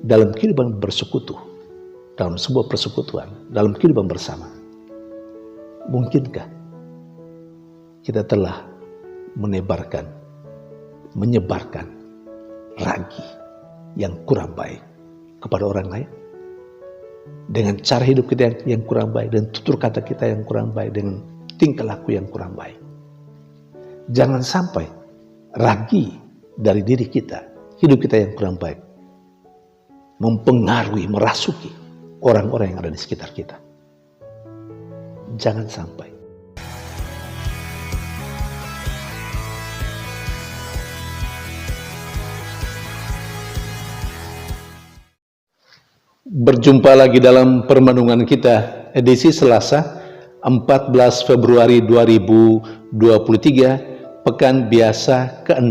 dalam kehidupan bersekutu, dalam sebuah persekutuan, dalam kehidupan bersama. Mungkinkah kita telah menyebarkan ragi yang kurang baik kepada orang lain? Dengan cara hidup kita yang kurang baik, dan tutur kata kita yang kurang baik, dengan tingkah laku yang kurang baik. Jangan sampai ragi dari diri kita, hidup kita yang kurang baik, mempengaruhi, merasuki orang-orang yang ada di sekitar kita. Jangan sampai. Berjumpa lagi dalam permenungan kita edisi Selasa 14 Februari 2023, Pekan Biasa ke-6.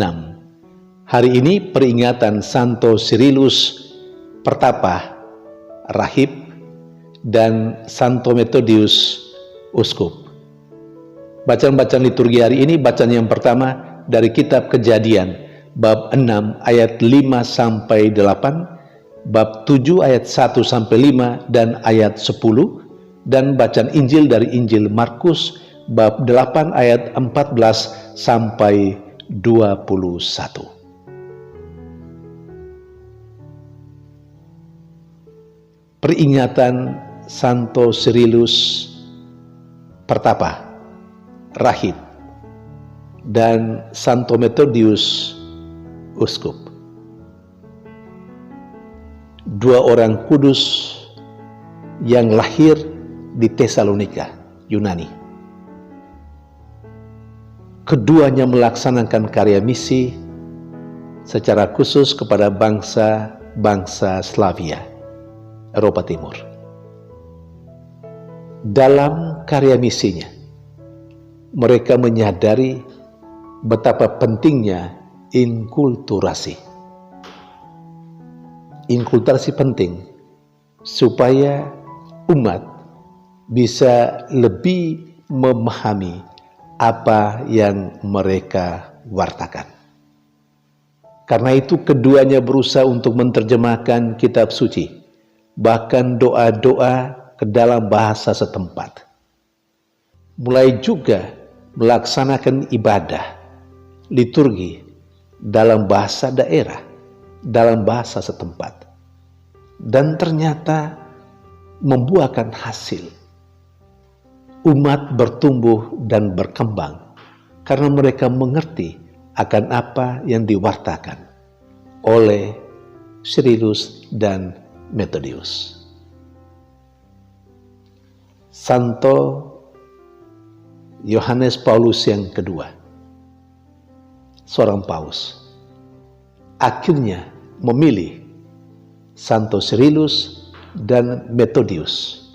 Hari ini peringatan Santo Cyrillus Pertapa, Rahib, dan Santo Methodius, Uskup. Bacaan-bacaan liturgi hari ini, bacaan yang pertama dari kitab Kejadian, bab 6 ayat 5-8, bab 7 ayat 1-5 dan ayat 10, dan bacaan Injil dari Injil Markus bab 8 ayat 14-21. Peringatan Santo Cyrillus Pertapa, Rahib, dan Santo Methodius, Uskup. Dua orang kudus yang lahir di Tesalonika, Yunani. Keduanya melaksanakan karya misi secara khusus kepada bangsa-bangsa Slavia, Eropa Timur. Dalam karya misinya, mereka menyadari betapa pentingnya inkulturasi. Inkulturasi penting supaya umat bisa lebih memahami apa yang mereka wartakan. Karena itu keduanya berusaha untuk menerjemahkan kitab suci, bahkan doa-doa ke dalam bahasa setempat. Mulai juga melaksanakan ibadah, liturgi dalam bahasa daerah, dalam bahasa setempat, dan ternyata membuahkan hasil. Umat bertumbuh dan berkembang karena mereka mengerti akan apa yang diwartakan oleh Cyrillus dan Methodius. Santo Yohanes Paulus yang kedua, seorang paus, akhirnya memilih Santo Cyrillus dan Methodius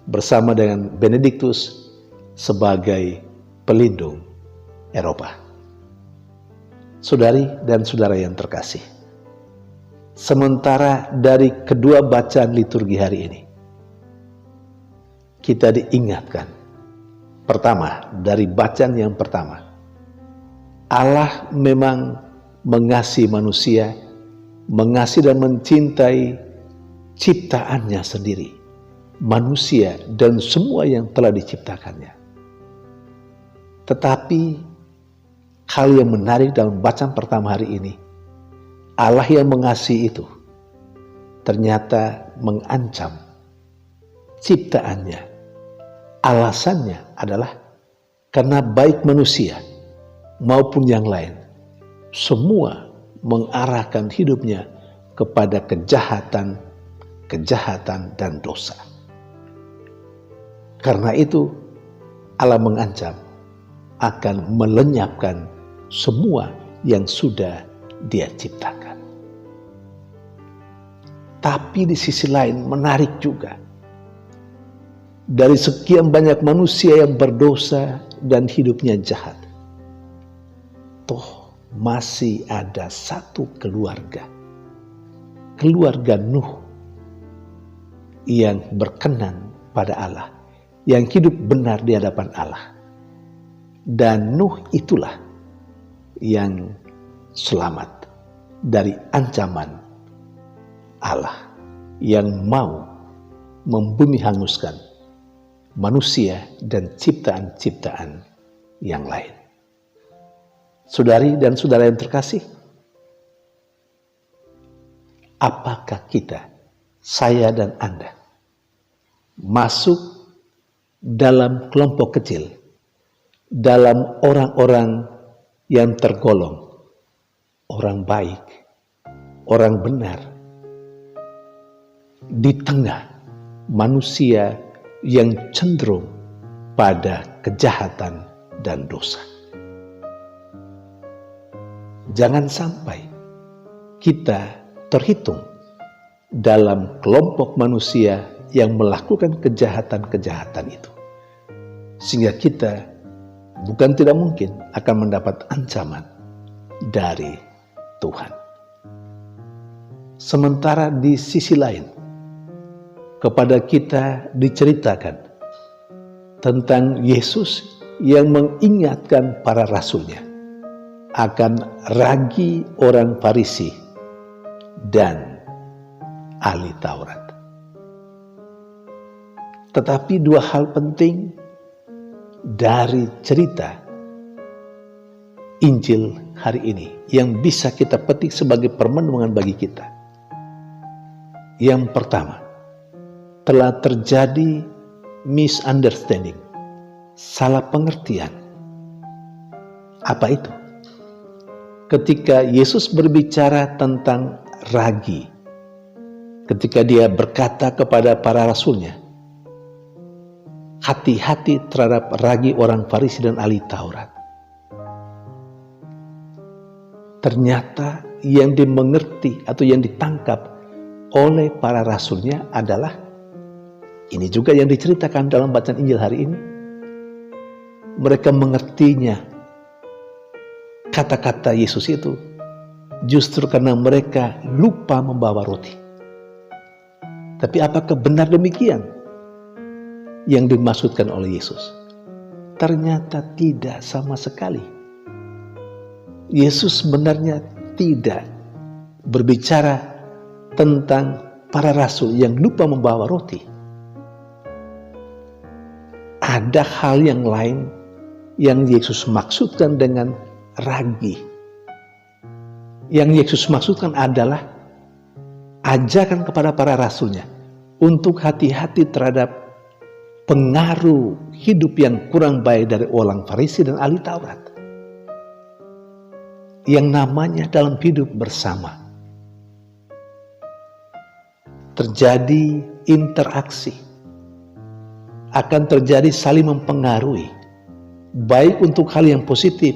bersama dengan Benediktus sebagai pelindung Eropa. Saudari dan saudara yang terkasih, sementara dari kedua bacaan liturgi hari ini, kita diingatkan, pertama, dari bacaan yang pertama, Allah memang mengasihi manusia, mengasihi dan mencintai ciptaannya sendiri, manusia dan semua yang telah diciptakannya. Tetapi hal yang menarik dalam bacaan pertama hari ini, Allah yang mengasihi itu ternyata mengancam ciptaannya. Alasannya adalah karena baik manusia maupun yang lain, semua mengarahkan hidupnya kepada kejahatan dan dosa. Karena itu Allah mengancam akan melenyapkan semua yang sudah Dia ciptakan. Tapi di sisi lain menarik juga, dari sekian banyak manusia yang berdosa dan hidupnya jahat, toh masih ada satu keluarga Nuh, yang berkenan pada Allah, yang hidup benar di hadapan Allah. Dan Nuh itulah yang selamat dari ancaman Allah yang mau membumi hanguskan manusia dan ciptaan-ciptaan yang lain. Saudari dan saudara yang terkasih, apakah kita, saya dan Anda, masuk dalam kelompok kecil, dalam orang-orang yang tergolong orang baik, orang benar, di tengah manusia yang cenderung pada kejahatan dan dosa? Jangan sampai kita terhitung dalam kelompok manusia yang melakukan kejahatan-kejahatan itu, sehingga kita bukan tidak mungkin akan mendapat ancaman dari Tuhan. Sementara di sisi lain, kepada kita diceritakan tentang Yesus yang mengingatkan para rasulnya akan ragi orang Farisi dan ahli Taurat. Tetapi dua hal penting dari cerita Injil hari ini yang bisa kita petik sebagai permenungan bagi kita. Yang pertama, telah terjadi misunderstanding, salah pengertian. Apa itu? Ketika Yesus berbicara tentang ragi, ketika dia berkata kepada para rasulnya, hati-hati terhadap ragi orang Farisi dan ahli Taurat. Ternyata yang dimengerti atau yang ditangkap oleh para rasulnya adalah, ini juga yang diceritakan dalam bacaan Injil hari ini, mereka mengertinya kata-kata Yesus itu justru karena mereka lupa membawa roti. Tapi apakah benar demikian yang dimaksudkan oleh Yesus? Ternyata tidak sama sekali. Yesus sebenarnya tidak berbicara tentang para rasul yang lupa membawa roti. Ada hal yang lain yang Yesus maksudkan dengan ragi. Yang Yesus maksudkan adalah ajakan kepada para rasulnya untuk hati-hati terhadap pengaruh hidup yang kurang baik dari orang Farisi dan ahli Taurat, yang namanya dalam hidup bersama terjadi interaksi, akan terjadi saling mempengaruhi, baik untuk hal yang positif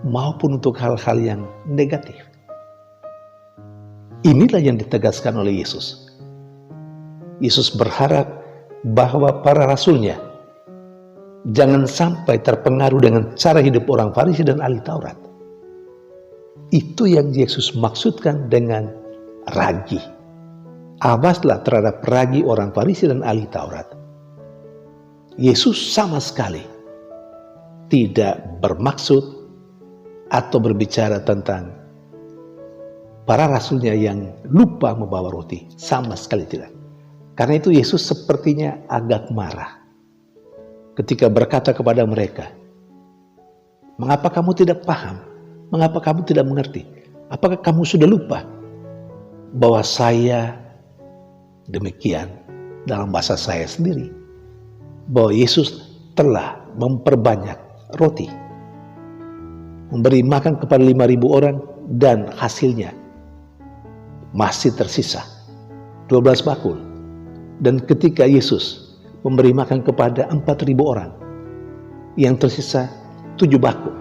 maupun untuk hal-hal yang negatif. Inilah yang ditegaskan oleh Yesus. Yesus berharap bahwa para rasulnya jangan sampai terpengaruh dengan cara hidup orang Farisi dan ahli Taurat. Itu yang Yesus maksudkan dengan ragi. Awaslah terhadap ragi orang Farisi dan ahli Taurat. Yesus sama sekali tidak bermaksud atau berbicara tentang para rasulnya yang lupa membawa roti. Sama sekali tidak. Karena itu Yesus sepertinya agak marah ketika berkata kepada mereka, mengapa kamu tidak paham? Mengapa kamu tidak mengerti? Apakah kamu sudah lupa bahwa saya demikian dalam bahasa saya sendiri, bahwa Yesus telah memperbanyak roti, memberi makan kepada 5.000 orang, dan hasilnya masih tersisa 12 bakul. Dan ketika Yesus memberi makan kepada 4.000 orang, yang tersisa 7 bakul.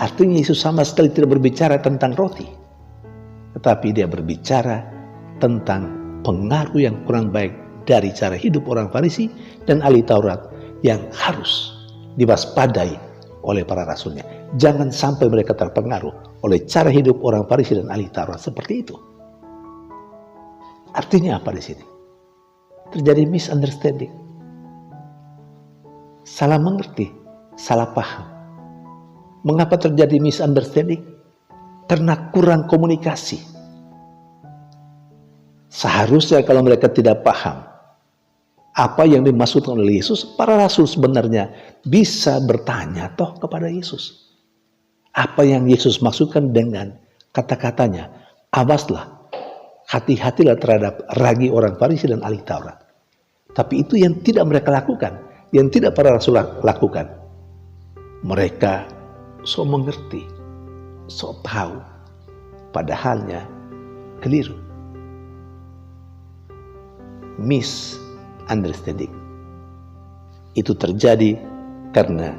Artinya Yesus sama sekali tidak berbicara tentang roti, tetapi dia berbicara tentang pengaruh yang kurang baik dari cara hidup orang Farisi dan ahli Taurat yang harus diwaspadai oleh para rasulnya. Jangan sampai mereka terpengaruh oleh cara hidup orang Farisi dan ahli Taurat seperti itu. Artinya apa di sini? Terjadi misunderstanding, salah mengerti, salah paham. Mengapa terjadi misunderstanding? Karena kurang komunikasi. Seharusnya kalau mereka tidak paham apa yang dimaksudkan oleh Yesus, para rasul sebenarnya bisa bertanya toh kepada Yesus. Apa yang Yesus maksudkan dengan kata-katanya, awaslah, hati-hatilah terhadap ragi orang Farisi dan ahli Taurat. Tapi itu yang tidak mereka lakukan, yang tidak para rasul lakukan. Mereka so mengerti, so tahu, padahalnya keliru. Misunderstanding. Itu terjadi karena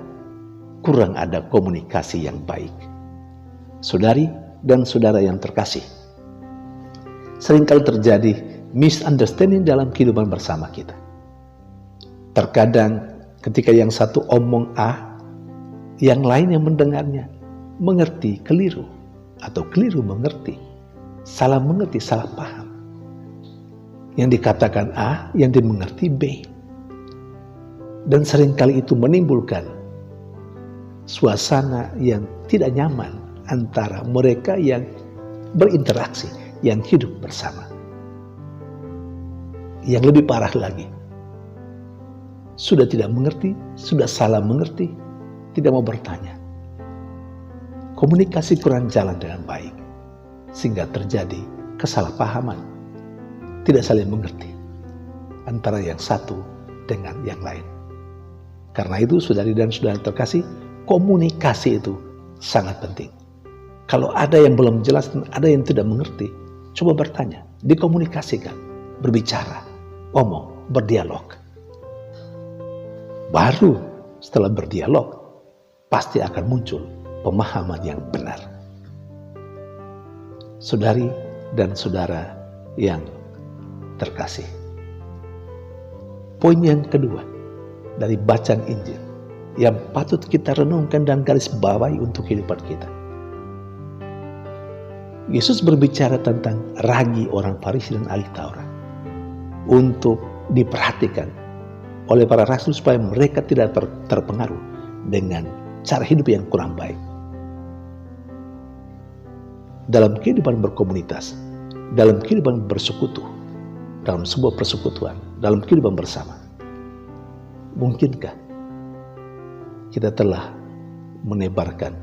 kurang ada komunikasi yang baik. Saudari dan saudara yang terkasih, seringkali terjadi misunderstanding dalam kehidupan bersama kita. Terkadang ketika yang satu omong A, yang lain yang mendengarnya mengerti keliru atau keliru mengerti, salah mengerti, salah paham. Yang dikatakan A, yang dimengerti B. Dan seringkali itu menimbulkan suasana yang tidak nyaman antara mereka yang berinteraksi, yang hidup bersama. Yang lebih parah lagi, sudah tidak mengerti, sudah salah mengerti, tidak mau bertanya. Komunikasi kurang jalan dengan baik, sehingga terjadi kesalahpahaman, tidak saling mengerti antara yang satu dengan yang lain. Karena itu, saudari dan saudara terkasih, komunikasi itu sangat penting. Kalau ada yang belum jelas dan ada yang tidak mengerti, coba bertanya, dikomunikasikan, berbicara, ngomong, berdialog. Baru setelah berdialog, pasti akan muncul pemahaman yang benar. Saudari dan saudara yang terkasih, poin yang kedua dari bacaan Injil yang patut kita renungkan dan garis bawahi untuk kehidupan kita. Yesus berbicara tentang ragi orang Farisi dan ahli Taurat untuk diperhatikan oleh para rasul supaya mereka tidak terpengaruh dengan cara hidup yang kurang baik. Dalam kehidupan berkomunitas, dalam kehidupan bersekutu, dalam sebuah persekutuan, dalam kehidupan bersama, mungkinkah kita telah menyebarkan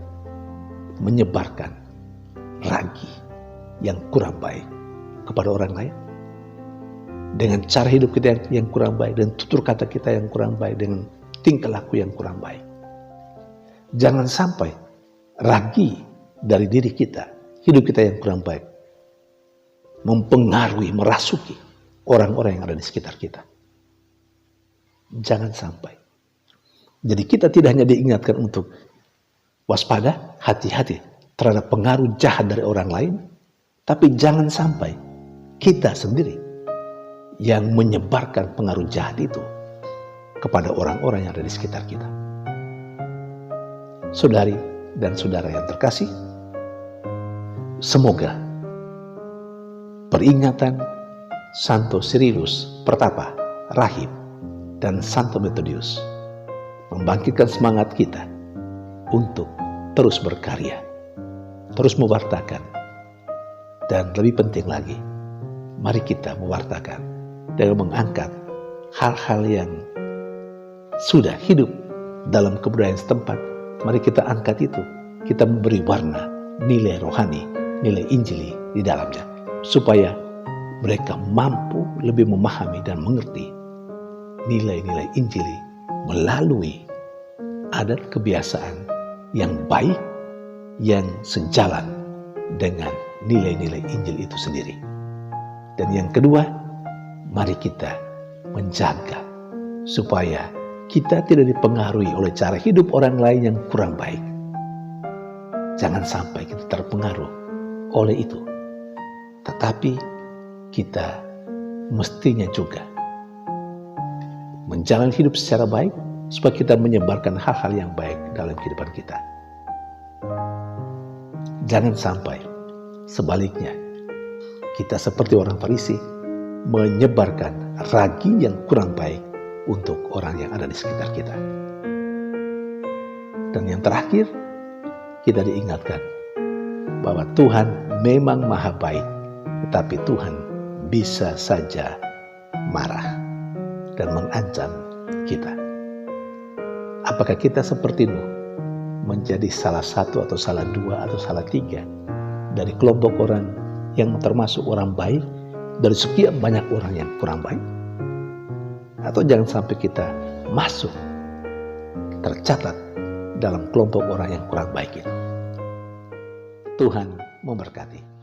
ragi yang kurang baik kepada orang lain? Dengan cara hidup kita yang kurang baik, dan tutur kata kita yang kurang baik, dengan tingkah laku yang kurang baik. Jangan sampai ragi dari diri kita, hidup kita yang kurang baik, mempengaruhi, merasuki orang-orang yang ada di sekitar kita. Jangan sampai. Jadi kita tidak hanya diingatkan untuk waspada, hati-hati terhadap pengaruh jahat dari orang lain, tapi jangan sampai kita sendiri yang menyebarkan pengaruh jahat itu kepada orang-orang yang ada di sekitar kita. Saudari dan saudara yang terkasih, semoga peringatan Santo Cyrillus Pertapa, Rahib, dan Santo Methodius membangkitkan semangat kita untuk terus berkarya, terus mewartakan, dan lebih penting lagi, mari kita mewartakan dengan mengangkat hal-hal yang sudah hidup dalam kebudayaan setempat. Mari kita angkat itu, kita memberi warna, nilai rohani, nilai injili di dalamnya, supaya mereka mampu lebih memahami dan mengerti nilai-nilai injili melalui adat kebiasaan yang baik, yang sejalan dengan nilai-nilai Injil itu sendiri. Dan yang kedua, mari kita menjaga supaya kita tidak dipengaruhi oleh cara hidup orang lain yang kurang baik. Jangan sampai kita terpengaruh oleh itu. Tetapi kita mestinya juga menjalani hidup secara baik supaya kita menyebarkan hal-hal yang baik dalam kehidupan kita. Jangan sampai sebaliknya kita seperti orang Farisi menyebarkan ragi yang kurang baik untuk orang yang ada di sekitar kita. Dan yang terakhir, kita diingatkan bahwa Tuhan memang maha baik, tetapi Tuhan bisa saja marah dan mengancam kita. Apakah kita seperti Nuh, menjadi salah satu atau salah dua atau salah tiga dari kelompok orang yang termasuk orang baik dari sekian banyak orang yang kurang baik? Atau jangan sampai kita masuk tercatat dalam kelompok orang yang kurang baik itu. Tuhan memberkati.